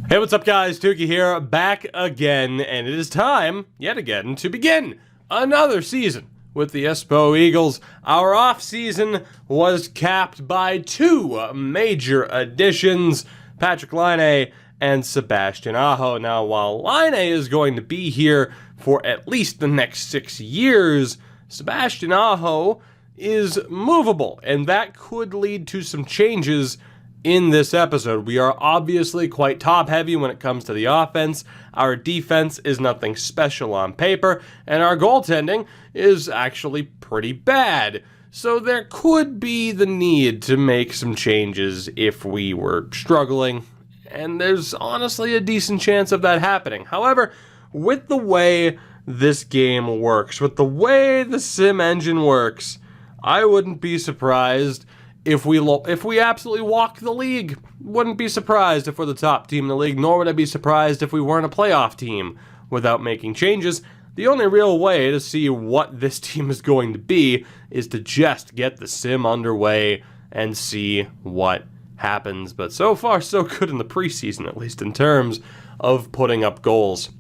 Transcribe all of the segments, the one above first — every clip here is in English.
Hey, what's up, guys? Tukey here, back again, and it is time, yet again, to begin another season with the Espo Eagles. Our off-season was capped by two major additions, Patrik Laine and Sebastian Aho. Now, while Laine is going to be here for at least the next 6 years, Sebastian Aho is movable, and that could lead to some changes in this episode. We are obviously quite top-heavy when it comes to the offense. Our defense is nothing special on paper, and our goaltending is actually pretty bad. So there could be the need to make some changes if we were struggling, and there's honestly a decent chance of that happening. However, with the way this game works, with the way the sim engine works, I wouldn't be surprised if we absolutely walk the league. Wouldn't be surprised if we're the top team in the league, nor would I be surprised if we weren't a playoff team without making changes. The only real way to see what this team is going to be is to just get the sim underway and see what happens. But so far, so good in the preseason, at least in terms of putting up goals.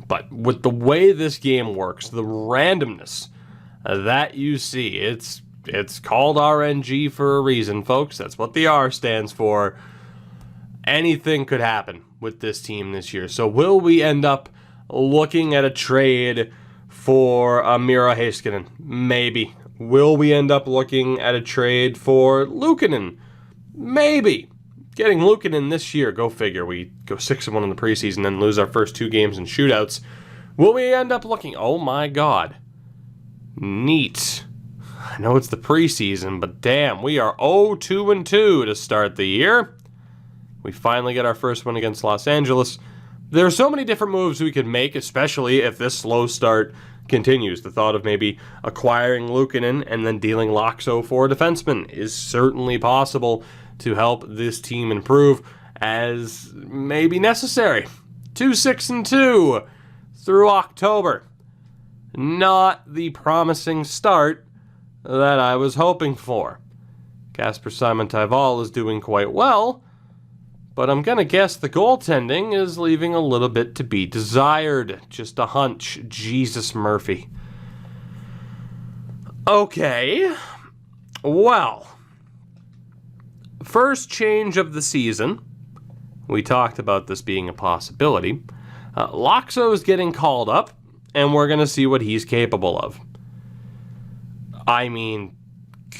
But with the way this game works, the randomness that you see, it's called RNG for a reason, folks. That's what the R stands for. Anything could happen with this team this year. So will we end up looking at a trade for Miro Heiskanen? Maybe. Will we end up looking at a trade for Luukkonen? Maybe. Getting Luukkonen this year, go figure. We go 6-1 in the preseason and lose our first 2 games in shootouts. Will we end up looking? Oh my god. Neat. I know it's the preseason, but damn, we are 0-2-2 to start the year. We finally get our first win against Los Angeles. There are so many different moves we could make, especially if this slow start continues. The thought of maybe acquiring Luukkonen and then dealing Laakso for a defenseman is certainly possible to help this team improve as may be necessary. 2-6-2 through October. Not the promising start that I was hoping for. Kasper Simon-Taival is doing quite well, but I'm going to guess the goaltending is leaving a little bit to be desired. Just a hunch. Jesus Murphy. Okay. Well, first change of the season. We talked about this being a possibility. Laakso is getting called up, and we're going to see what he's capable of. I mean,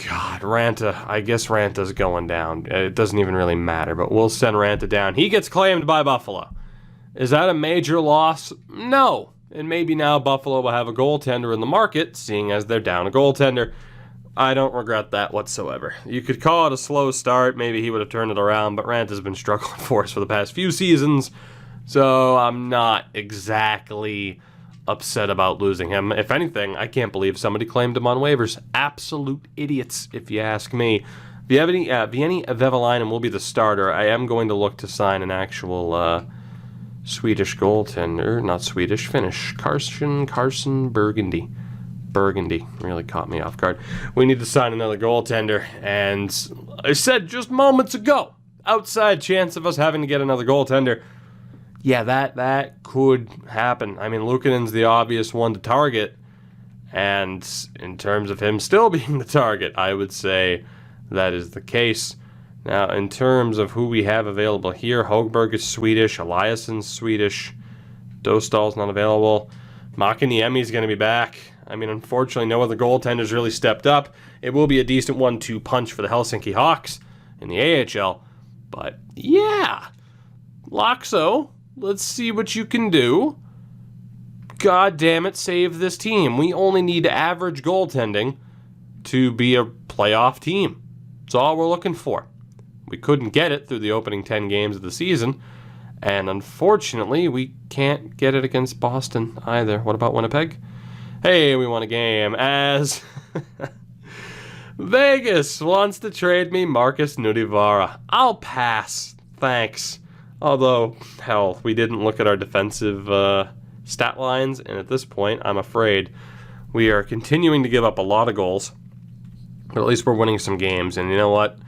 God, Ranta, I guess Ranta's going down. It doesn't even really matter, but we'll send Ranta down. He gets claimed by Buffalo. Is that a major loss? No. And maybe now Buffalo will have a goaltender in the market, seeing as they're down a goaltender. I don't regret that whatsoever. You could call it a slow start. Maybe he would have turned it around, but Ranta's been struggling for us for the past few seasons, so I'm not exactly upset about losing him. If anything, I can't believe somebody claimed him on waivers. Absolute idiots, if you ask me. Vienni Vehviläinen will be the starter. I am going to look to sign an actual Swedish goaltender. Not Swedish, Finnish. Carson Burgundy. Burgundy really caught me off guard. We need to sign another goaltender, and I said just moments ago, outside chance of us having to get another goaltender. Yeah, that could happen. I mean, Luukkonen's the obvious one to target, and in terms of him still being the target, I would say that is the case. Now, in terms of who we have available here, Hogberg is Swedish, Eliasson's Swedish, Dostal's not available, Makiniemi's going to be back. I mean, unfortunately, no other goaltenders really stepped up. It will be a decent 1-2 punch for the Helsinki Hawks in the AHL, but yeah, Laakso, let's see what you can do. God damn it, save this team. We only need average goaltending to be a playoff team. That's all we're looking for. We couldn't get it through the opening 10 games of the season, and unfortunately, we can't get it against Boston either. What about Winnipeg? Hey, we won a game as Vegas wants to trade me Markus Nutivaara. I'll pass. Thanks. Although, hell, we didn't look at our defensive stat lines, and at this point, I'm afraid we are continuing to give up a lot of goals, but at least we're winning some games, and you know what?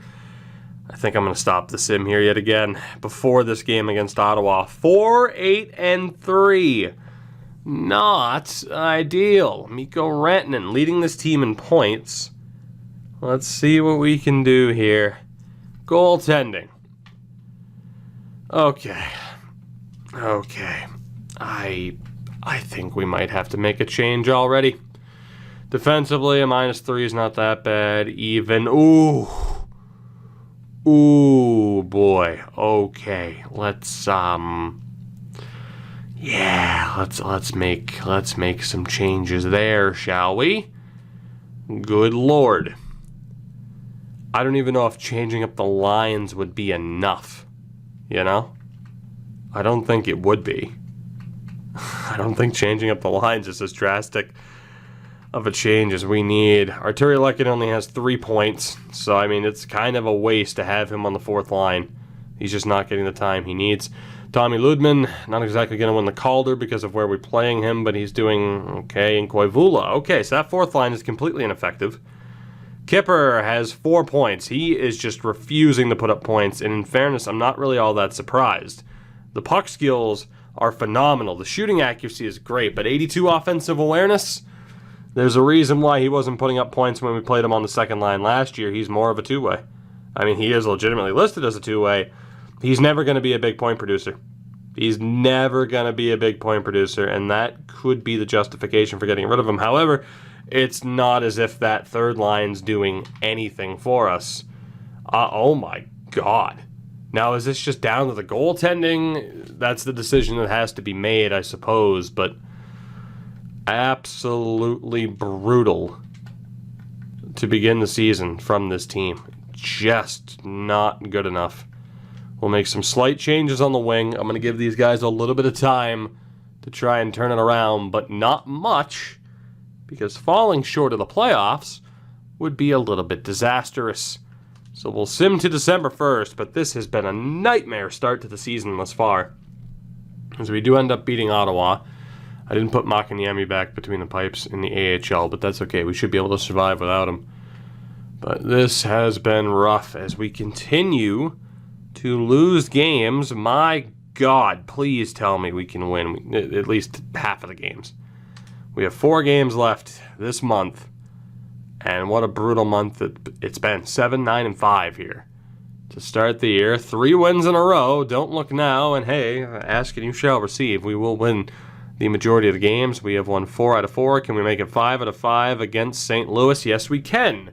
I think I'm going to stop the sim here yet again before this game against Ottawa. 4-8-3. Not ideal. Mikko Rantanen leading this team in points. Let's see what we can do here. Goaltending. Okay. I think we might have to make a change already. Defensively, a -3 is not that bad. Even. Ooh, boy. Okay, let's make some changes there, shall we? Good Lord. I don't even know if changing up the lines would be enough. You know? I don't think it would be. I don't think changing up the lines is as drastic of a change as we need. Arturi Lekin only has 3 points, so I mean it's kind of a waste to have him on the 4th line. He's just not getting the time he needs. Tommy Ludman, not exactly going to win the Calder because of where we're playing him, but he's doing okay. And Koivula, okay, so that 4th line is completely ineffective. Kipper has 4 points. He is just refusing to put up points, and in fairness, I'm not really all that surprised. The puck skills are phenomenal. The shooting accuracy is great, but 82 offensive awareness? There's a reason why he wasn't putting up points when we played him on the 2nd line last year. He's more of a 2-way. I mean, he is legitimately listed as a 2-way. He's never going to be a big point producer. He's never going to be a big point producer, and that could be the justification for getting rid of him. However, it's not as if that 3rd line's doing anything for us. Oh my God. Now, is this just down to the goaltending? That's the decision that has to be made, I suppose, but absolutely brutal to begin the season from this team. Just not good enough. We'll make some slight changes on the wing. I'm going to give these guys a little bit of time to try and turn it around, but not much, because falling short of the playoffs would be a little bit disastrous. So we'll sim to December 1st, but this has been a nightmare start to the season thus far. As we do end up beating Ottawa. I didn't put Makaniemi back between the pipes in the AHL, but that's okay. We should be able to survive without him. But this has been rough as we continue to lose games. My God, please tell me we can win at least half of the games. We have 4 games left this month. And what a brutal month it's been. 7-9-5 here to start the year. 3 wins in a row. Don't look now. And hey, ask and you shall receive. We will win the majority of the games. We have won 4 out of 4. Can we make it 5 out of 5 against St. Louis? Yes, we can.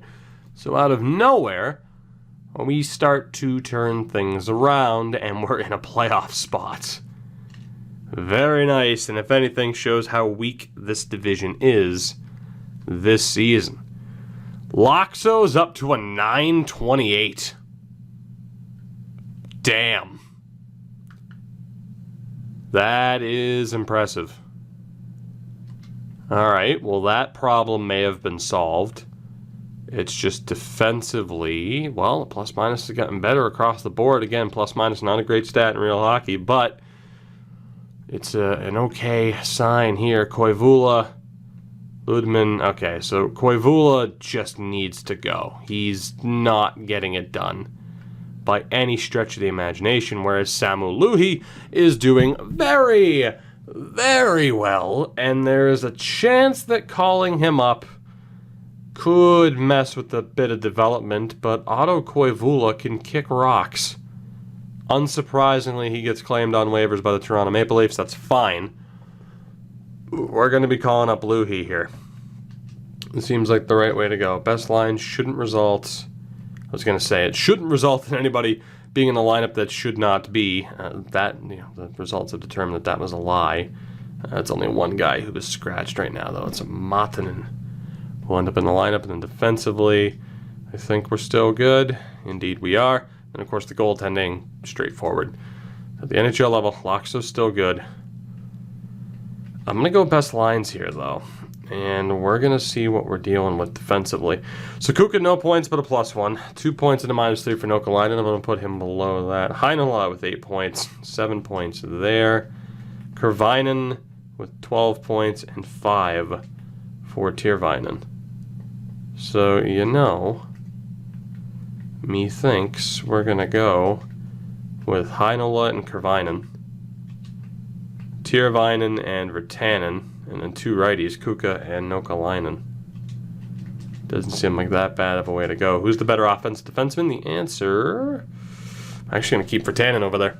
So out of nowhere, we start to turn things around, and we're in a playoff spot. Very nice, and if anything, shows how weak this division is this season. Loxo's up to a 928. Damn. That is impressive. Alright, well that problem may have been solved. It's just defensively, well, the plus-minus has gotten better across the board. Again, plus-minus not a great stat in real hockey, but it's an okay sign here. Koivula, Ludman, okay, so Koivula just needs to go. He's not getting it done by any stretch of the imagination, whereas Samu Luhi is doing very, very well, and there is a chance that calling him up could mess with a bit of development, but Otto Koivula can kick rocks. Unsurprisingly, he gets claimed on waivers by the Toronto Maple Leafs. That's fine. We're going to be calling up Luhi here. It seems like the right way to go. Best line shouldn't result. I was going to say it shouldn't result in anybody being in the lineup that should not be. The results have determined that was a lie. It's only one guy who was scratched right now, though. It's a Matanen. We'll end up in the lineup, and then defensively, I think we're still good. Indeed, we are. And of course, the goaltending, straightforward. At the NHL level, Loxo's still good. I'm going to go best lines here, though. And we're going to see what we're dealing with defensively. So Kuka, no points, but a +1. 2 points and a -3 for Nokalainen. I'm going to put him below that. Heinola with 8 points. 7 points there. Kervainen with 12 points and 5 for Tiervainen. So, methinks we're going to go with Heinola and Kervainen, Tiervainen and Virtanen, and then 2 righties, Kuka and Nokalainen. Doesn't seem like that bad of a way to go. Who's the better offensive defenseman? The answer... I'm actually going to keep Virtanen over there.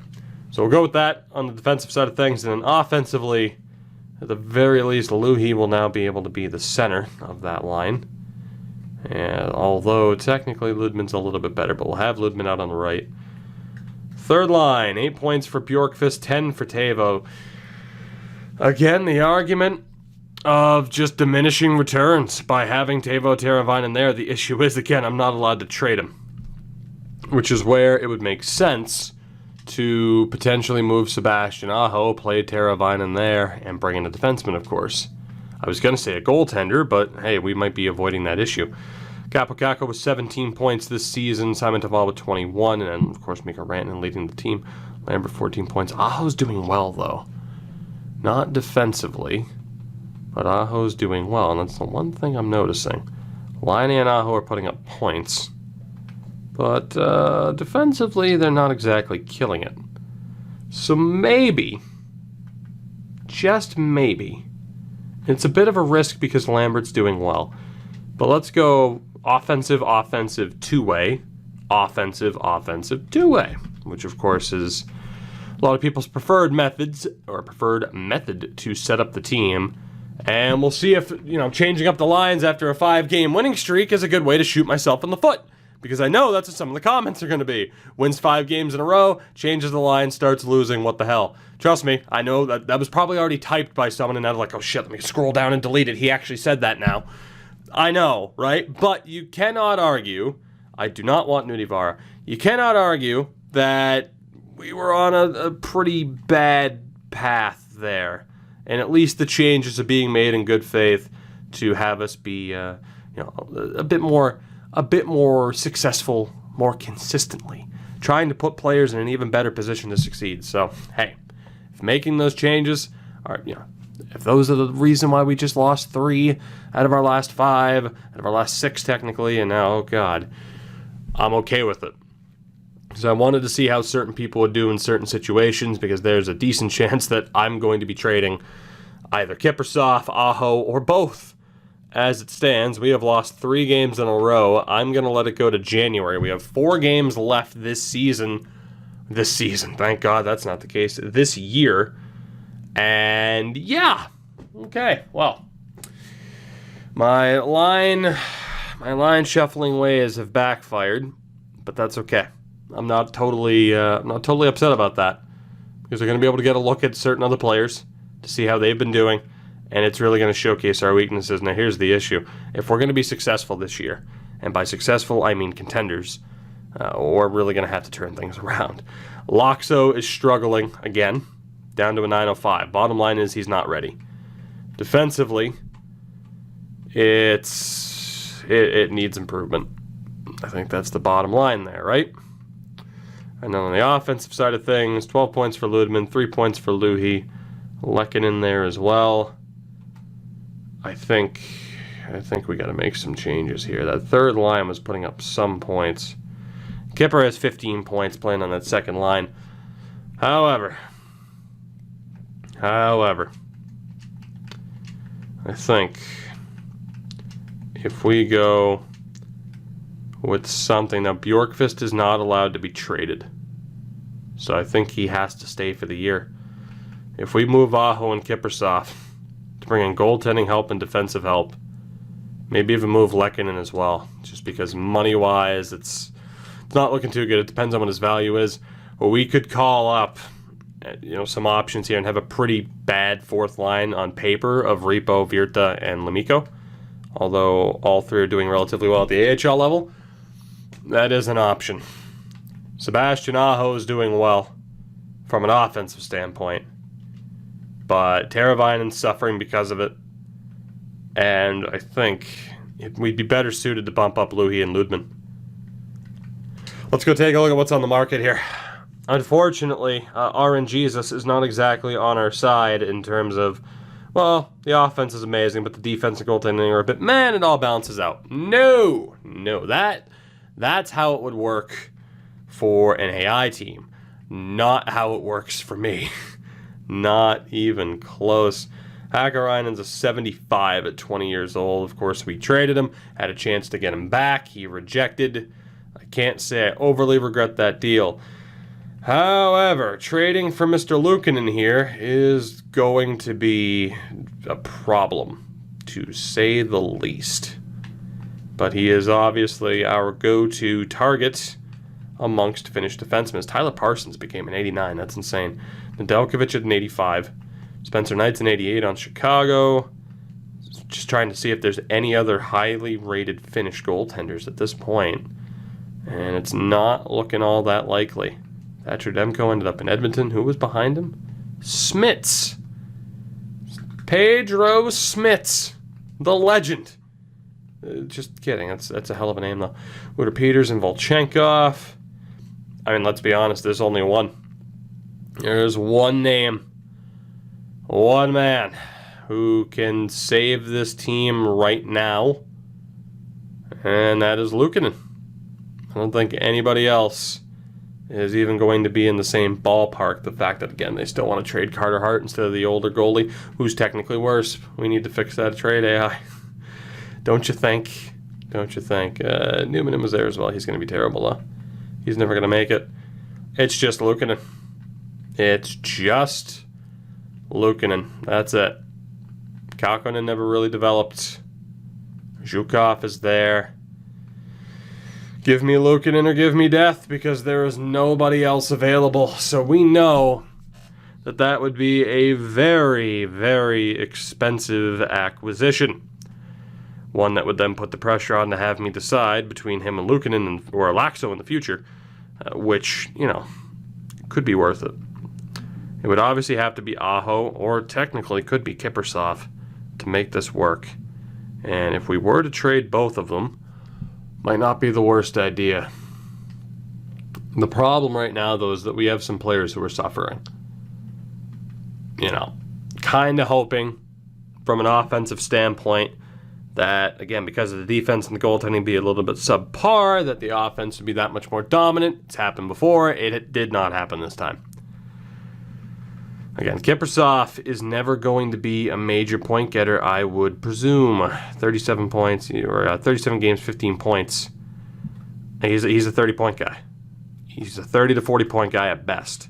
So we'll go with that on the defensive side of things. And then offensively, at the very least, Luhi will now be able to be the center of that line. And although technically Ludman's a little bit better, but we'll have Ludman out on the right. Third line, 8 points for Bjorkqvist, 10 for Teuvo. Again, the argument of just diminishing returns by having Teuvo Teravainen there. The issue is, again, I'm not allowed to trade him, which is where it would make sense to potentially move Sebastian Aho, play Teravainen there, and bring in a defenseman, of course. I was going to say a goaltender, but hey, we might be avoiding that issue. Kapokako with 17 points this season, Simon Taval with 21, and then, of course, Mika Rantanen leading the team. Lambert 14 points. Aho's doing well, though. Not defensively, but Aho's doing well, and that's the one thing I'm noticing. Laine and Aho are putting up points, but defensively, they're not exactly killing it. So maybe, just maybe, it's a bit of a risk because Lambert's doing well. But let's go offensive, two-way, offensive, two-way, which of course is a lot of people's preferred method to set up the team. And we'll see if, changing up the lines after a 5-game winning streak is a good way to shoot myself in the foot. Because I know that's what some of the comments are going to be. Wins 5 games in a row, changes the line, starts losing, what the hell. Trust me, I know that was probably already typed by someone, and they're like, oh shit, let me scroll down and delete it. He actually said that now. I know, right? But you cannot argue, I do not want Nudivara, you cannot argue that we were on a pretty bad path there. And at least the changes are being made in good faith to have us be, a bit more successful, more consistently, trying to put players in an even better position to succeed. So, hey, if making those changes are, if those are the reason why we just lost 3 out of our last 5, out of our last 6 technically, and now, oh God, I'm okay with it. So I wanted to see how certain people would do in certain situations, because there's a decent chance that I'm going to be trading either Kiprusoff, Aho, or both. As it stands, we have lost 3 games in a row. I'm going to let it go to January. We have 4 games left this season. Thank God that's not the case. This year. And yeah. Okay, well. My line shuffling ways have backfired, but that's okay. I'm not totally upset about that, because we're going to be able to get a look at certain other players to see how they've been doing, and it's really going to showcase our weaknesses. Now, here's the issue. If we're going to be successful this year, and by successful, I mean contenders, we're really going to have to turn things around. Loxo is struggling again, down to a 905. Bottom line is he's not ready. Defensively, it needs improvement. I think that's the bottom line there, right? And then on the offensive side of things, 12 points for Ludman, 3 points for Luhi. Lekin in there as well. I think we got to make some changes here. That third line was putting up some points. Kipper has 15 points playing on that second line. However, I think if we go with something, now Bjorkqvist is not allowed to be traded, so I think he has to stay for the year. If we move Aho and Kiprusoff to bring in goaltending help and defensive help, maybe even move Lehkonen as well, just because money-wise it's not looking too good. It depends on what his value is. Or we could call up some options here and have a pretty bad fourth line on paper of Repo, Virta, and Lemico. Although all 3 are doing relatively well at the AHL level, that is an option. Sebastian Aho is doing well from an offensive standpoint, but Teravainen's suffering because of it, and I think we'd be better suited to bump up Luhi and Ludman. Let's go take a look at what's on the market here. Unfortunately, RNGesus is not exactly on our side in terms of, well, the offense is amazing, but the defense and goaltending are a bit, man, it all balances out. No, That's how it would work for an AI team, not how it works for me. Not even close. Hakkarainen's a 75 at 20 years old. Of course, we traded him, had a chance to get him back. He rejected. I can't say I overly regret that deal. However, trading for Mr. Luukkonen here is going to be a problem, to say the least. But he is obviously our go-to target amongst Finnish defensemen. Tyler Parsons became an 89. That's insane. Nedeljkovic at an 85. Spencer Knight's an 88 on Chicago. Just trying to see if there's any other highly rated Finnish goaltenders at this point. And it's not looking all that likely. Thatcher Demko ended up in Edmonton. Who was behind him? Smits. Pedro Smits. The legend. Just kidding. That's a hell of a name, though. Uter Peters and Volchenkov. I mean, let's be honest. There's only one. There's one name. One man who can save this team right now. And that is Luukkonen. I don't think anybody else is even going to be in the same ballpark. The fact that, again, they still want to trade Carter Hart instead of the older goalie, who's technically worse. We need to fix that trade, AI. Don't you think? Don't you think? Newman was there as well. He's going to be terrible, though. He's never going to make it. It's just Luukkonen. It's just Luukkonen. That's it. Kakkonen never really developed. Zhukov is there. Give me Luukkonen or give me death, because there is nobody else available. So we know that that would be a very, very expensive acquisition. One that would then put the pressure on to have me decide between him and Luukkonen or Laxo in the future, which, you know, could be worth it. It would obviously have to be Aho, or technically could be Kiprusoff, to make this work. And if we were to trade both of them, might not be the worst idea. The problem right now, though, is that we have some players who are suffering. You know, kind of hoping from an offensive standpoint that, again, because of the defense and the goaltending be a little bit subpar, that the offense would be that much more dominant. It's happened before. It did not happen this time. Again, Kiprusoff is never going to be a major point getter, I would presume. 37 points, or 37 games, 15 points. He's a 30-point guy. He's a 30 to 40-point guy at best.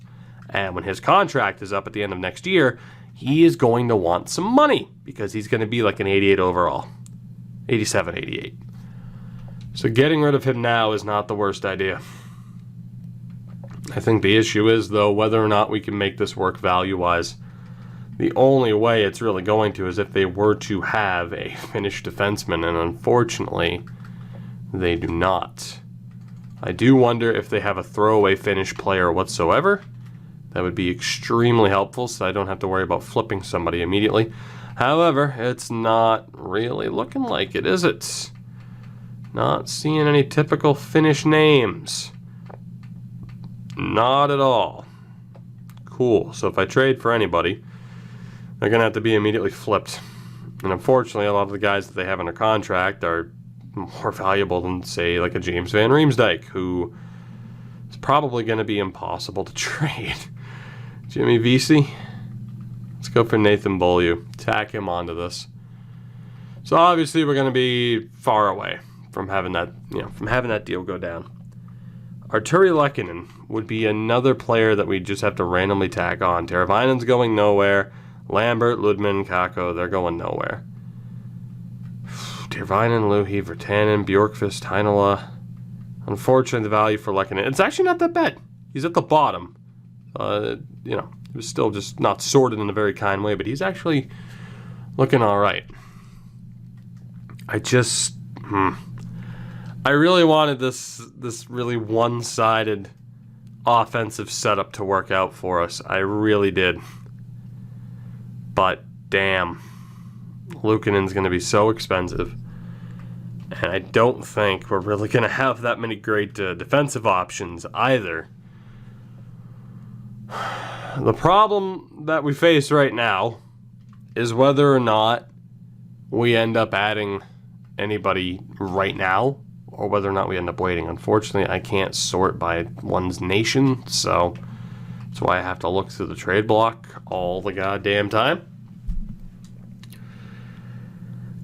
And when his contract is up at the end of next year, he is going to want some money, because he's going to be like an 88 overall. 87, 88. So getting rid of him now is not the worst idea. I think the issue is, though, whether or not we can make this work value-wise. The only way it's really going to is if they were to have a Finnish defenseman, and unfortunately, they do not. I do wonder if they have a throwaway Finnish player whatsoever. That would be extremely helpful, so I don't have to worry about flipping somebody immediately. However, it's not really looking like it, is it? Not seeing any typical Finnish names. Not at all. Cool. So if I trade for anybody, they're going to have to be immediately flipped. And unfortunately, a lot of the guys that they have under contract are more valuable than, say, like a James Van Riemsdyk, who is probably going to be impossible to trade. Jimmy Vesey. Let's go for Nathan Beaulieu. Tack him onto this. So obviously, we're going to be far away from having that, from having that deal go down. Arturi Lehkonen would be another player that we just have to randomly tack on. Teravainen's going nowhere. Lambert, Ludman, Kakko, they're going nowhere. Teravainen, Luhi, Virtanen, Bjorkqvist, Heinola. Unfortunately, the value for Lehkonen, it's actually not that bad. He's at the bottom. He was still just not sorted in a very kind way, but he's actually looking all right. I really wanted this really one-sided offensive setup to work out for us. I really did. But damn, Luukkonen's going to be so expensive. And I don't think we're really going to have that many great defensive options either. The problem that we face right now is whether or not we end up adding anybody right now, or whether or not we end up waiting. Unfortunately, I can't sort by one's nation, so that's why I have to look through the trade block all the goddamn time.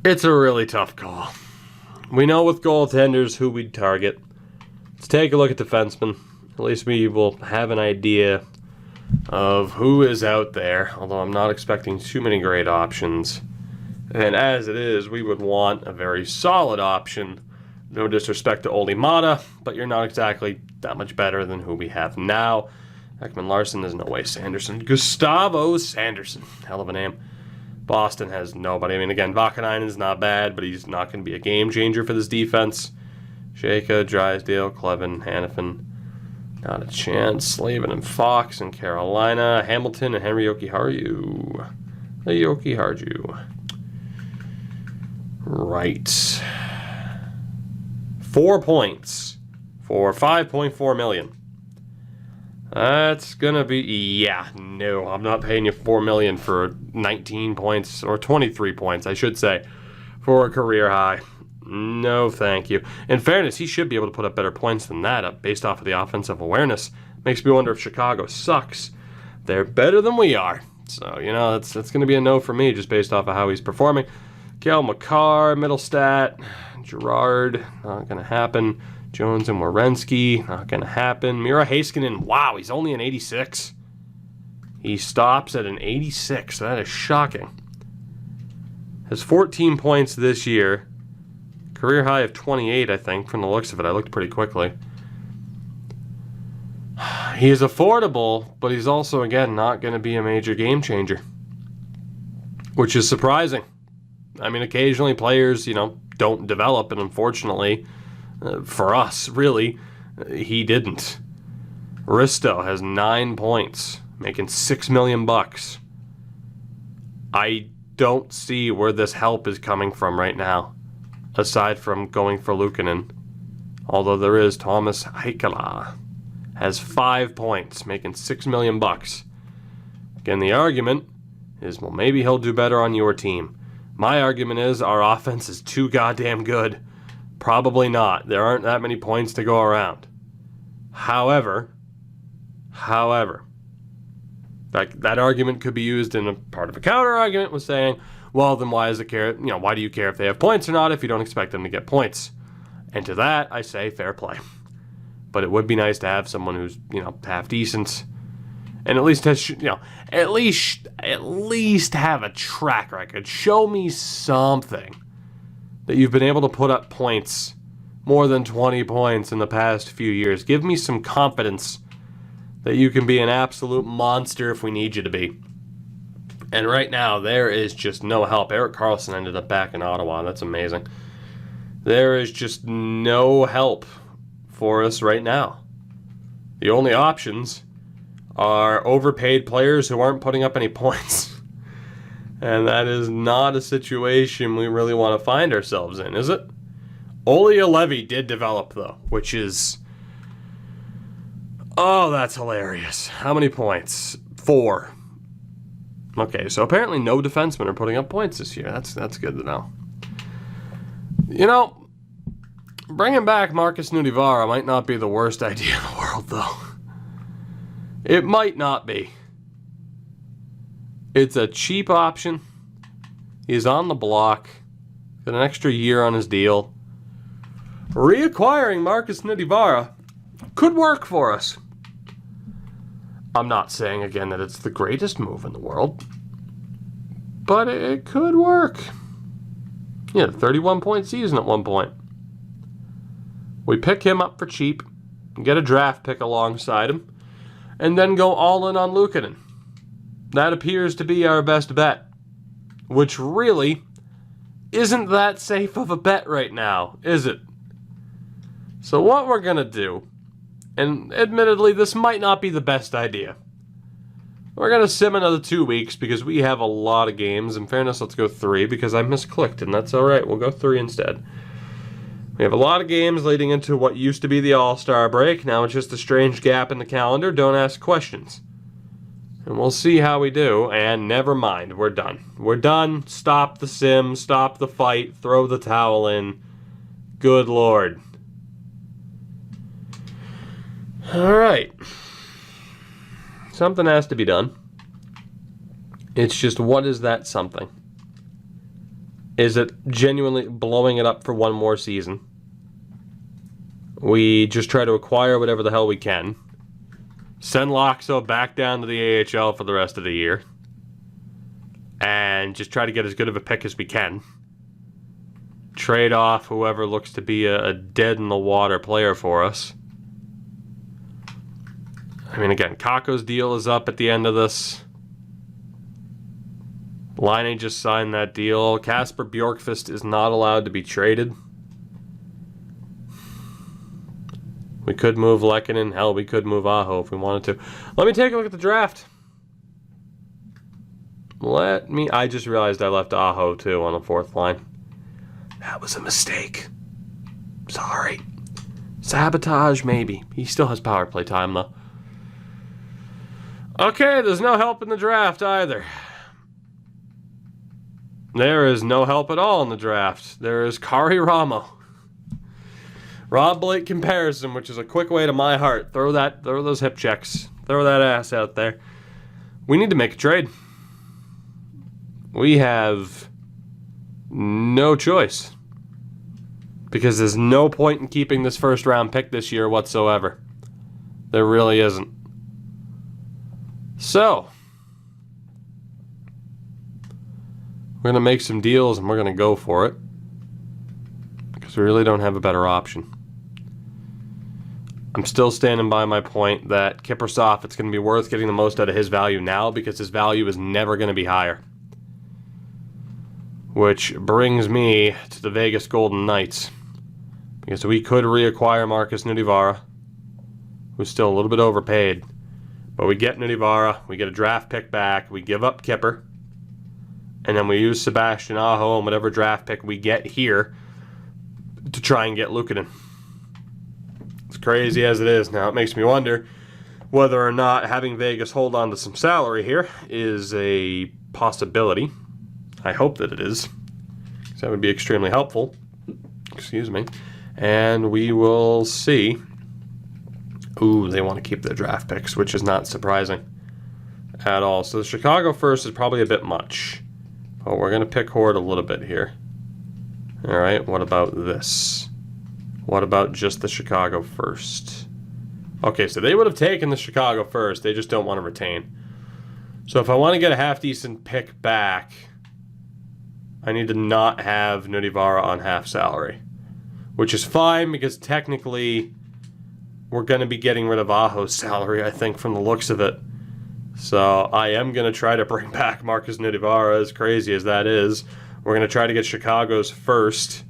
It's a really tough call. We know with goaltenders who we'd target. Let's take a look at defensemen. At least we will have an idea of who is out there, although I'm not expecting too many great options. And as it is, we would want a very solid option. No disrespect to Olli Mata, but you're not exactly that much better than who we have now. Ekman Larson, there's no way Sanderson. Gustavo Sanderson, hell of a name. Boston has nobody. I mean, again, Vakanainen's not bad, but he's not going to be a game changer for this defense. Shaka, Drysdale, Clevin, Hannafin, not a chance. Slavin and Fox in Carolina. Hamilton and Henry Jokiharju. Right. 4 points for $5.4 million. That's gonna be, yeah, no, I'm not paying you $4 million for 19 points, or 23 points, I should say, for a career high. No, thank you. In fairness, he should be able to put up better points than that, based off of the offensive awareness. Makes me wonder if Chicago sucks. They're better than we are. So, you know, that's going to be a no for me, just based off of how he's performing. Kel McCarr, Middlestat, Gerard, not going to happen. Jones and Werenski, not going to happen. Mira Heiskanen, wow, he's only an 86. He stops at an 86. That is shocking. Has 14 points this year. Career high of 28, I think, from the looks of it. I looked pretty quickly. He is affordable, but he's also, again, not going to be a major game changer, which is surprising. I mean, occasionally players, you know, don't develop, and unfortunately, for us, really, he didn't. Risto has 9 points, making $6 million. I don't see where this help is coming from right now, aside from going for Luukkonen. Although there is Thomas Heikkila, has 5 points, making $6 million. Again, the argument is, well, maybe he'll do better on your team. My argument is our offense is too goddamn good. Probably not. There aren't that many points to go around. However, that argument could be used in a part of a counter argument with saying, well, then why do you care if they have points or not if you don't expect them to get points? And to that, I say fair play. But it would be nice to have someone who's, you know, half decent and at least has, you know, at least have a track record. Show me something that you've been able to put up points, more than 20 points in the past few years. Give me some confidence that you can be an absolute monster if we need you to be. And right now, there is just no help. Erik Karlsson ended up back in Ottawa. That's amazing. There is just no help for us right now. The only options are overpaid players who aren't putting up any points. And that is not a situation we really want to find ourselves in, is it? Olli Juolevi did develop, though, which is... oh, that's hilarious. How many points? 4. Okay, so apparently no defensemen are putting up points this year. That's good to know. You know, bringing back Marcus Nudivara might not be the worst idea in the world, though. It might not be. It's a cheap option. He's on the block. Got an extra year on his deal. Reacquiring Marcus Nudivara could work for us. I'm not saying, again, that it's the greatest move in the world, but it could work. He had a 31-point season at one point. We pick him up for cheap, get a draft pick alongside him, and then go all in on Luukkonen. That appears to be our best bet, which really isn't that safe of a bet right now, is it? So what we're going to do, and admittedly this might not be the best idea, we're going to sim another 2 weeks because we have a lot of games. In fairness, let's go 3 because I misclicked, and that's alright. We'll go 3 instead. We have a lot of games leading into what used to be the All-Star break. Now it's just a strange gap in the calendar. Don't ask questions. And we'll see how we do, and never mind. We're done. We're done. Stop the sim. Stop the fight. Throw the towel in. Good Lord. All right. Something has to be done. It's just, what is that something? Is it genuinely blowing it up for one more season? We just try to acquire whatever the hell we can. Send Loxo back down to the AHL for the rest of the year. And just try to get as good of a pick as we can. Trade off whoever looks to be a dead-in-the-water player for us. I mean, again, Kakko's deal is up at the end of this. Laine just signed that deal. Kasper Bjorkqvist is not allowed to be traded. We could move Lehkonen. Hell, we could move Aho if we wanted to. Let me take a look at the draft. I just realized I left Aho, too, on the fourth line. That was a mistake. Sorry. Sabotage, maybe. He still has power play time, though. Okay, there's no help in the draft, either. There is no help at all in the draft. There is Kari Ramo. Rob Blake comparison, which is a quick way to my heart. Throw those hip checks. Throw that ass out there. We need to make a trade. We have no choice. Because there's no point in keeping this first round pick this year whatsoever. There really isn't. So, we're going to make some deals and we're going to go for it. Because we really don't have a better option. I'm still standing by my point that Kiprusoff, it's going to be worth getting the most out of his value now because his value is never going to be higher. Which brings me to the Vegas Golden Knights. Because we could reacquire Marcus Nutivaara, who's still a little bit overpaid. But we get Nutivaara, we get a draft pick back, we give up Kipper, and then we use Sebastian Aho and whatever draft pick we get here to try and get Lehkonen. As crazy as it is now, it makes me wonder whether or not having Vegas hold on to some salary here is a possibility. I hope that it is, because that would be extremely helpful. Excuse me. And we will see. Ooh, they want to keep their draft picks, which is not surprising at all. So the Chicago first is probably a bit much. Oh, we're going to pick Horde a little bit here. All right, what about this? What about just the Chicago first? Okay, so they would have taken the Chicago first. They just don't want to retain. So if I want to get a half-decent pick back, I need to not have Nutivaara on half salary. Which is fine, because technically we're going to be getting rid of Aho's salary, I think, from the looks of it. So I am going to try to bring back Marcus Nutivaara, as crazy as that is. We're going to try to get Chicago's first.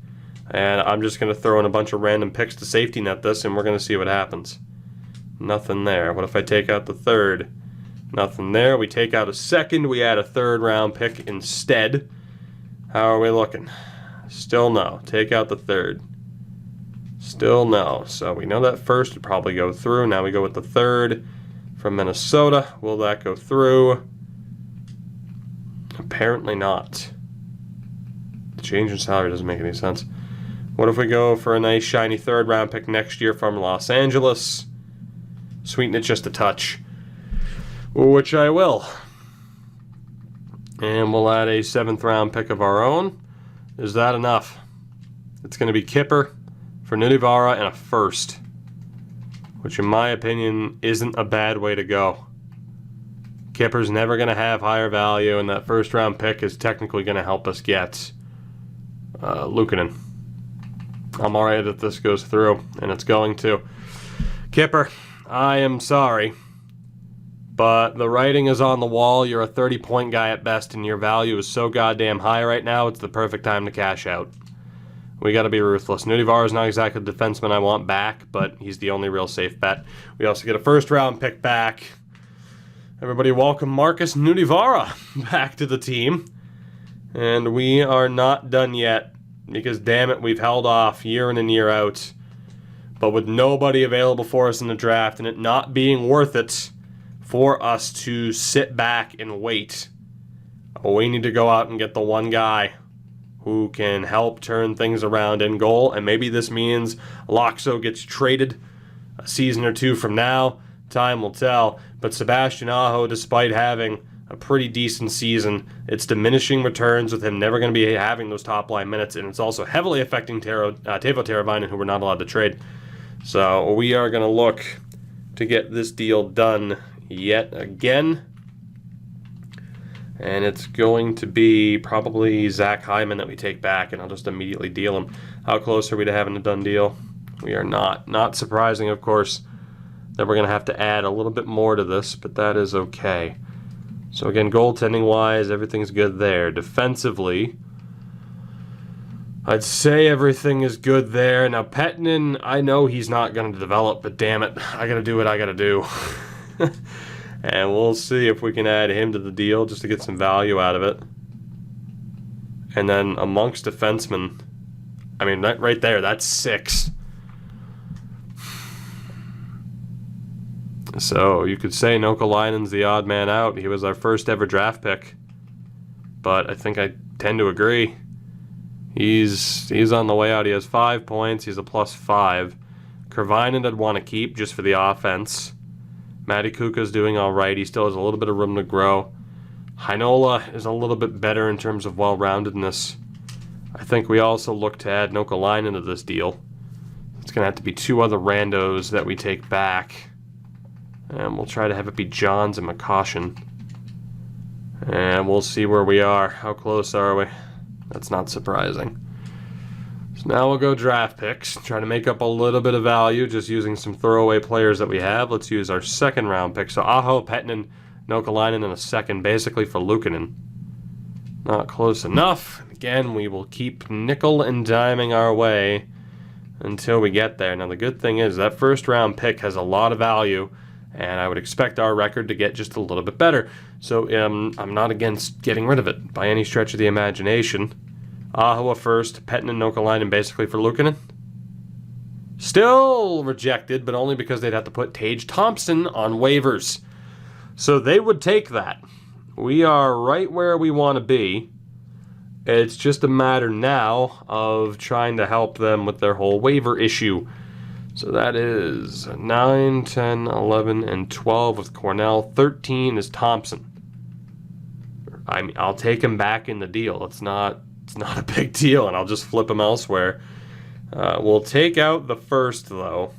And I'm just going to throw in a bunch of random picks to safety net this, and we're going to see what happens. Nothing there. What if I take out the third? Nothing there. We take out a second. We add a third-round pick instead. How are we looking? Still no. Take out the third. Still no. So we know that first would probably go through. Now we go with the third from Minnesota. Will that go through? Apparently not. The change in salary doesn't make any sense. What if we go for a nice shiny third round pick next year from Los Angeles? Sweeten it just a touch. Which I will. And we'll add a 7th round pick of our own. Is that enough? It's going to be Kipper for Nutivaara and a first. Which in my opinion isn't a bad way to go. Kipper's never going to have higher value, and that first round pick is technically going to help us get Lehkonen. I'm alright if this goes through, and it's going to. Kipper, I am sorry, but the writing is on the wall. You're a 30-point guy at best, and your value is so goddamn high right now, it's the perfect time to cash out. We got to be ruthless. Nutivaara is not exactly the defenseman I want back, but he's the only real safe bet. We also get a first-round pick back. Everybody welcome Marcus Nutivaara back to the team. And we are not done yet. Because, damn it, we've held off year in and year out. But with nobody available for us in the draft and it not being worth it for us to sit back and wait, we need to go out and get the one guy who can help turn things around in goal. And maybe this means Loxo gets traded a season or two from now, time will tell. But Sebastian Aho, despite having a pretty decent season, it's diminishing returns with him never going to be having those top-line minutes, and it's also heavily affecting Teuvo Teravainen, who we're not allowed to trade. So we are going to look to get this deal done yet again. And it's going to be probably Zach Hyman that we take back, and I'll just immediately deal him. How close are we to having a done deal? We are not. Not surprising, of course, that we're going to have to add a little bit more to this, but that is okay. So again, goaltending-wise, everything's good there. Defensively, I'd say everything is good there. Now, Pettinen, I know he's not going to develop, but damn it, I got to do what I got to do. And we'll see if we can add him to the deal just to get some value out of it. And then amongst defensemen, I mean, right there, that's 6. So you could say Nokalainen's the odd man out. He was our first ever draft pick. But I think I tend to agree. He's on the way out. He has 5 points. He's a +5. Kervainen I'd want to keep just for the offense. Matty Kuka's doing all right. He still has a little bit of room to grow. Heinola is a little bit better in terms of well-roundedness. I think we also look to add Nokalainen to this deal. It's going to have to be 2 other randos that we take back. And we'll try to have it be Johns and McCoshen. And we'll see where we are. How close are we? That's not surprising. So now we'll go draft picks. Try to make up a little bit of value just using some throwaway players that we have. Let's use our second round pick. So Aho, Pettinen, Nokalainen, and a second basically for Luukkonen. Not close enough. Again, we will keep nickel and diming our way until we get there. Now the good thing is that first round pick has a lot of value, and I would expect our record to get just a little bit better. So I'm not against getting rid of it by any stretch of the imagination. Aho first, Pettinen, Nokalainen basically for Luukkonen. Still rejected, but only because they'd have to put Tage Thompson on waivers. So they would take that. We are right where we want to be. It's just a matter now of trying to help them with their whole waiver issue. So that is 9, 10, 11, and 12 with Cornell. 13 is Thompson. I mean, I'll take him back in the deal. It's not a big deal, and I'll just flip him elsewhere. We'll take out the first, though,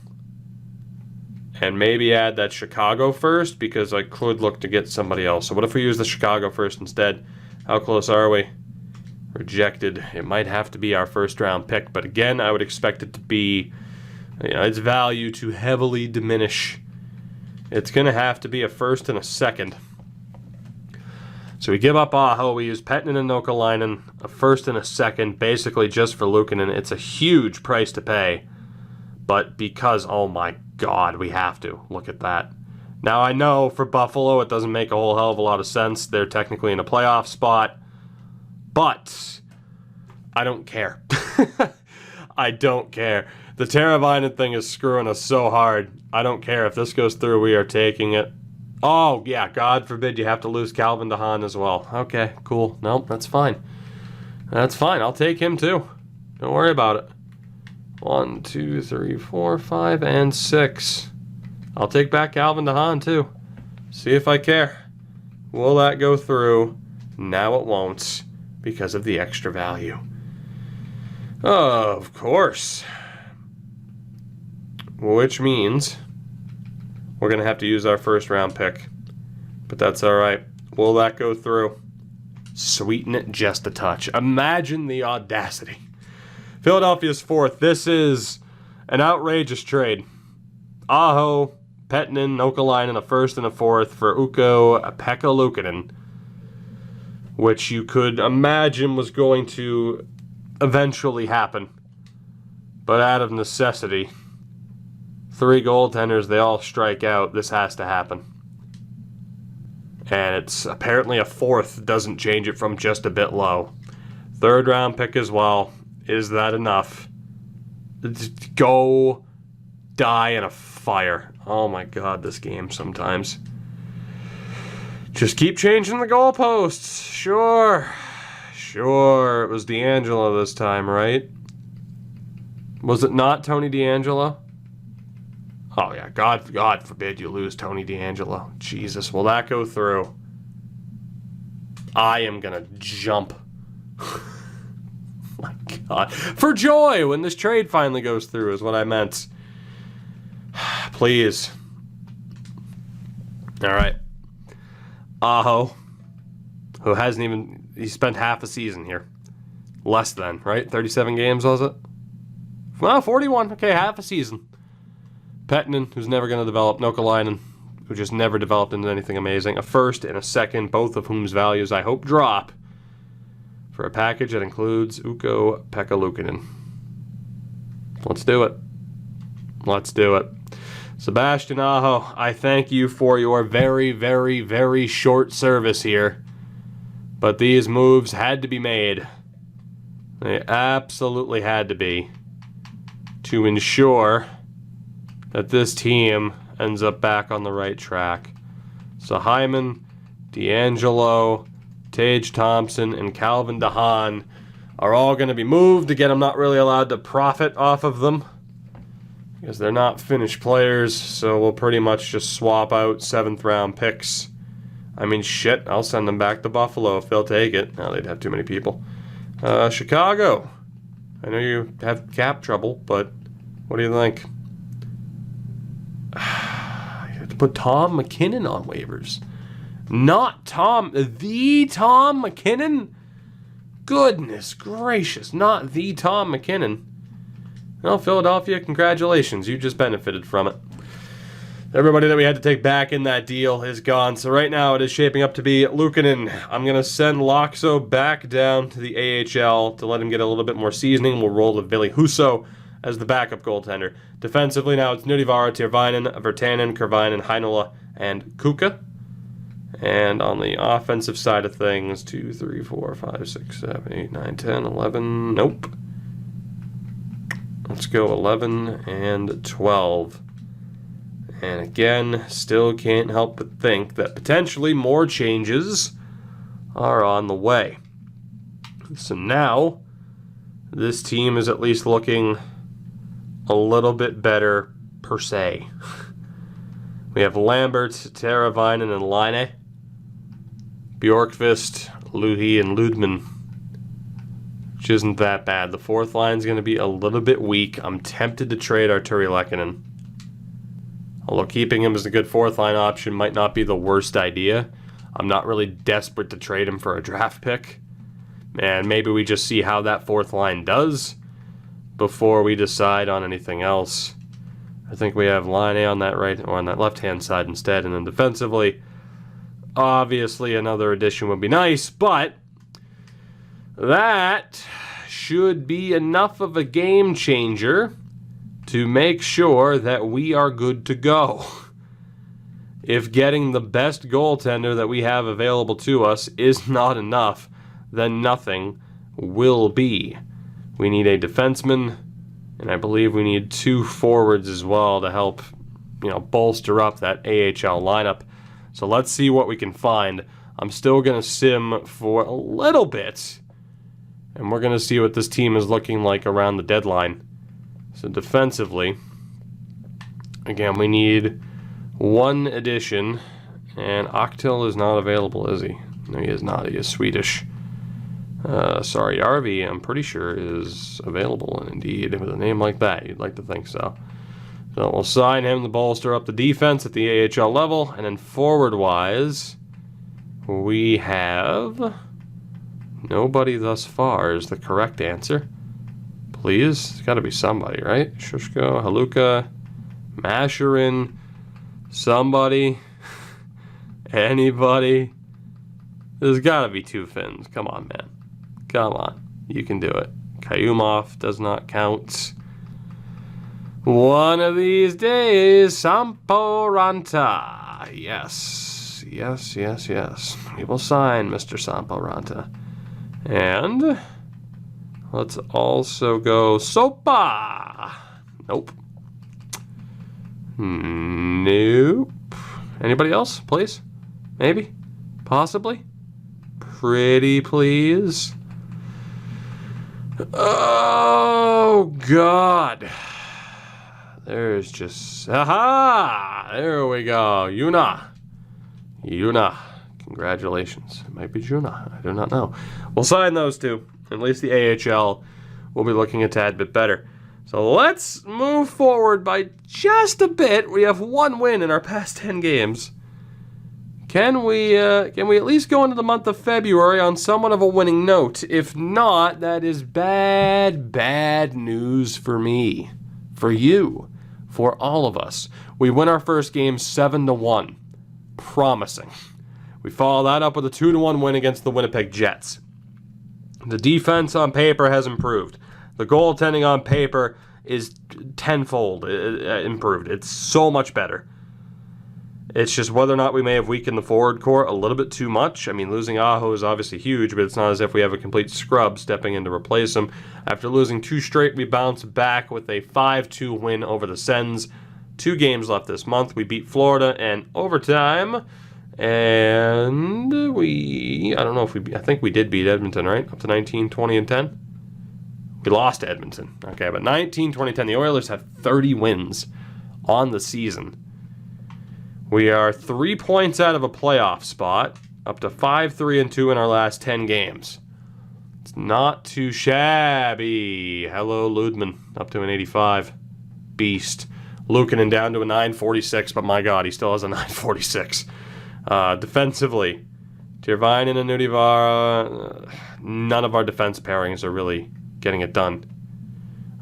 and maybe add that Chicago first, because I could look to get somebody else. So what if we use the Chicago first instead? How close are we? Rejected. It might have to be our first round pick, but again, I would expect it to be, its value to heavily diminish. It's going to have to be a first and a second. So we give up Aho, we use Pettinen and Nokalainen, a first and a second, basically just for Luukkonen. It's a huge price to pay, but because, oh my God, we have to. Look at that. Now I know for Buffalo it doesn't make a whole hell of a lot of sense. They're technically in a playoff spot, but I don't care. I don't care. The Teravainen thing is screwing us so hard. I don't care. If this goes through, we are taking it. Oh, yeah, God forbid you have to lose Calvin DeHaan as well. Okay, cool. Nope, that's fine. That's fine. I'll take him too. Don't worry about it. 1, 2, 3, 4, 5, and 6. I'll take back Calvin DeHaan too. See if I care. Will that go through? Now it won't, because of the extra value. Of course. Which means we're going to have to use our first round pick. But that's all right. Will that go through? Sweeten it just a touch. Imagine the audacity. Philadelphia's 4th. This is an outrageous trade. Aho, Pettinen, Nokalainen, a first and a 4th for Ukko-Pekka Luukkonen, which you could imagine was going to eventually happen. But out of necessity, 3 goaltenders, they all strike out. This has to happen. And it's apparently a 4th. Doesn't change it from just a bit low. 3rd round pick as well. Is that enough? Go die in a fire. Oh my God, this game sometimes. Just keep changing the goalposts. Sure. It was DeAngelo this time, right? Was it not Tony DeAngelo? Oh, yeah, God forbid you lose Tony DeAngelo. Jesus, will that go through? I am going to jump. My God. For joy when this trade finally goes through is what I meant. Please. All right. Aho, who hasn't even... He spent half a season here. Less than, right? 37 games, was it? Well, 41. Okay, half a season. Pettinen, who's never going to develop. Nokalainen, who just never developed into anything amazing. A first and a second, both of whom's values I hope drop for a package that includes Ukko-Pekka Luukkonen. Let's do it. Let's do it. Sebastian Aho, I thank you for your very, very, very short service here. But these moves had to be made. They absolutely had to be. To ensure that this team ends up back on the right track. So Hyman, DeAngelo, Tage Thompson, and Calvin DeHaan are all going to be moved. Again, I'm not really allowed to profit off of them because they're not finished players, so we'll pretty much just swap out 7th round picks. I mean, shit, I'll send them back to Buffalo if they'll take it. Now they'd have too many people. Chicago. I know you have cap trouble, but what do you think? You have to put Tom McKinnon on waivers. Not the Tom McKinnon? Goodness gracious, not the Tom McKinnon. Well, Philadelphia, congratulations. You just benefited from it. Everybody that we had to take back in that deal is gone. So right now it is shaping up to be Luukkonen. I'm going to send Loxo back down to the AHL to let him get a little bit more seasoning. We'll roll with Ville Husso as the backup goaltender. Defensively now it's Nudivara, Tirvainen, Virtanen, Kervainen, Heinola, and Kuka. And on the offensive side of things, 2, 3, 4, 5, 6, 7, 8, 9, 10, 11. Nope. Let's go 11 and 12. And again, still can't help but think that potentially more changes are on the way. So now, this team is at least looking a little bit better per se. We have Lambert, Teravainen, and Laine. Bjorkqvist, Luhi, and Ludman. Which isn't that bad. The 4th line is going to be a little bit weak. I'm tempted to trade Arturi Lehkonen. Although keeping him as a good 4th line option might not be the worst idea. I'm not really desperate to trade him for a draft pick. And maybe we just see how that 4th line does before we decide on anything else. I think we have Laine on that right or on that left-hand side instead. And then defensively, obviously another addition would be nice, but that should be enough of a game changer to make sure that we are good to go. If getting the best goaltender that we have available to us is not enough, then nothing will be. We need a defenseman, and I believe we need 2 forwards as well to help, bolster up that AHL lineup. So let's see what we can find. I'm still going to sim for a little bit, and we're going to see what this team is looking like around the deadline. So defensively, again, we need 1 addition, and Akhtil is not available, is he? No, he is not. He is Swedish. Sorry, Arvi, I'm pretty sure is available, and indeed, with a name like that, you'd like to think so. So we'll sign him to bolster up the defense at the AHL level, and then forward-wise, we have nobody thus far is the correct answer. Please, it's got to be somebody, right? Shushko, Haluka, Masherin, somebody, anybody. There's got to be 2 Finns. Come on, man. Come on. You can do it. Kayumov does not count. One of these days, Sampo Ranta. Yes. Yes, yes, yes. We will sign Mr. Sampo Ranta. And let's also go Sopa. Nope. Nope. Anybody else, please? Maybe? Possibly? Pretty please? Oh, God. There's just... Aha! There we go. Yuna. Congratulations. It might be Juna. I do not know. We'll sign those two. At least the AHL will be looking a tad bit better. So let's move forward by just a bit. We have one win in our past 10 games. Can we at least go into the month of February on somewhat of a winning note? If not, that is bad news for me, for you, for all of us. We win our first game 7-1. Promising. We follow that up with a 2-1 win against the Winnipeg Jets. The defense on paper has improved. The goaltending on paper is tenfold improved. It's so much better. It's just whether or not we may have weakened the forward core a little bit too much. I mean, losing Aho is obviously huge, but it's not as if we have a complete scrub stepping in to replace him. After losing 2 straight, we bounced back with a 5-2 win over the Sens. 2 games left this month. We beat Florida in overtime. And I think we did beat Edmonton, right? Up to 19, 20, and 10. We lost to Edmonton. Okay, but 19, 20, 10. The Oilers have 30 wins on the season. We are 3 points out of a playoff spot, up to 5-3-2 in our last 10 games. It's not too shabby. Hello, Ludman, up to an 85. Beast. Luukkonen down to a 946, but my God, he still has a 946. Defensively, Tervainen and Nudivara, none of our defense pairings are really getting it done.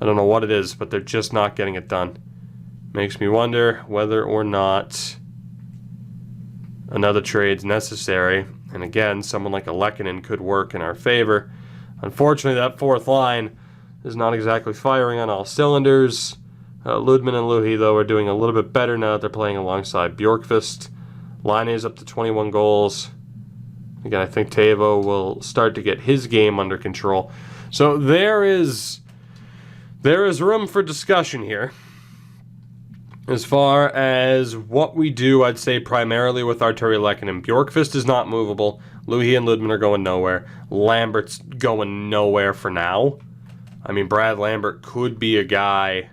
I don't know what it is, but they're just not getting it done. Makes me wonder whether or not another trade's necessary. And again, someone like a Lehkonen could work in our favor. Unfortunately, that fourth line is not exactly firing on all cylinders. Ludman and Luhi, though, are doing a little bit better now that they're playing alongside Bjorkqvist. Line is up to 21 goals. Again, I think Teuvo will start to get his game under control. So there is room for discussion here. As far as what we do, I'd say primarily with Artturi Lehkonen. Bjorkqvist is not movable. Luhi and Ludman are going nowhere. Lambert's going nowhere for now. I mean, Brad Lambert could be a guy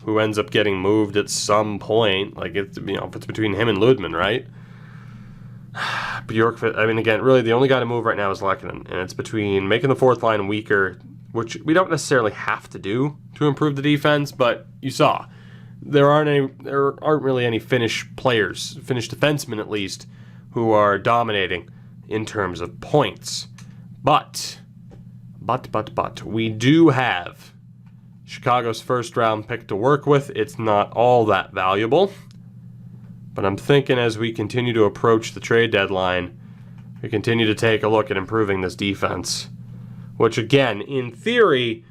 who ends up getting moved at some point. Like, if it's between him and Ludman, right? Bjorkqvist, I mean, again, really the only guy to move right now is Lehkonen. And it's between making the fourth line weaker, which we don't necessarily have to do to improve the defense, but you saw. There aren't really any Finnish players, Finnish defensemen at least, who are dominating in terms of points. But, we do have Chicago's first round pick to work with. It's not all that valuable. But I'm thinking as we continue to approach the trade deadline, we continue to take a look at improving this defense. Which again, in theory,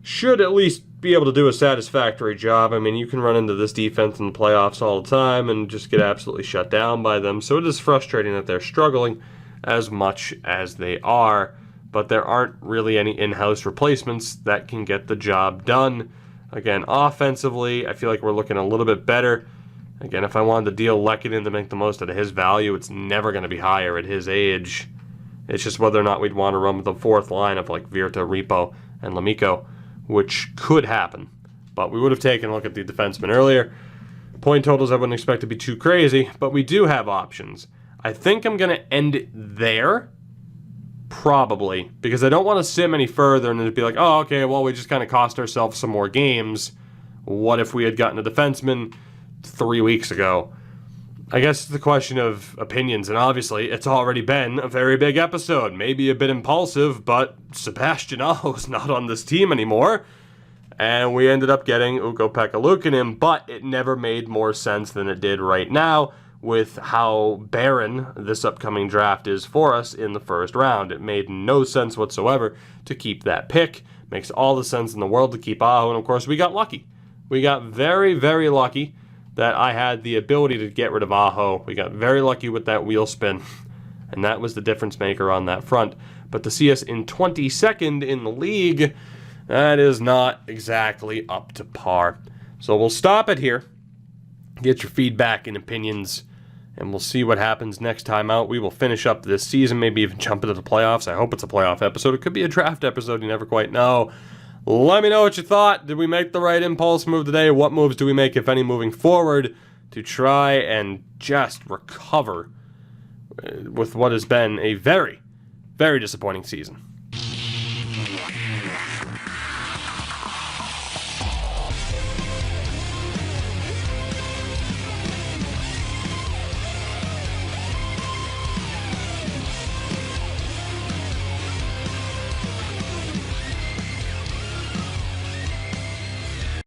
should at least be able to do a satisfactory job. I mean, you can run into this defense in the playoffs all the time and just get absolutely shut down by them. So it is frustrating that they're struggling as much as they are. But there aren't really any in-house replacements that can get the job done. Again, offensively, I feel like we're looking a little bit better. Again, if I wanted to deal Lehkonen to make the most out of his value, it's never going to be higher at his age. It's just whether or not we'd want to run with the fourth line of like Virta, Repo, and Lemico, which could happen. But we would have taken a look at the defensemen earlier. Point totals I wouldn't expect to be too crazy, but we do have options. I think I'm going to end it there. Probably, because I don't want to sim any further and it'd be like, oh, okay, well, we just kind of cost ourselves some more games. What if we had gotten a defenseman 3 weeks ago? I guess it's the question of opinions, and obviously it's already been a very big episode. Maybe a bit impulsive, but Sebastian Aho is not on this team anymore. And we ended up getting Ukko-Pekka Luukkonen, but it never made more sense than it did right now with how barren this upcoming draft is for us in the first round. It made no sense whatsoever to keep that pick. Makes all the sense in the world to keep Aho, and of course we got lucky. We got very, very lucky that I had the ability to get rid of Aho. We got very lucky with that wheel spin, and that was the difference maker on that front. But to see us in 22nd in the league, that is not exactly up to par. So we'll stop it here. Get your feedback and opinions, and we'll see what happens next time out. We will finish up this season, maybe even jump into the playoffs. I hope it's a playoff episode. It could be a draft episode. You never quite know. Let me know what you thought. Did we make the right impulse move today? What moves do we make, if any, moving forward to try and just recover with what has been a very, very disappointing season?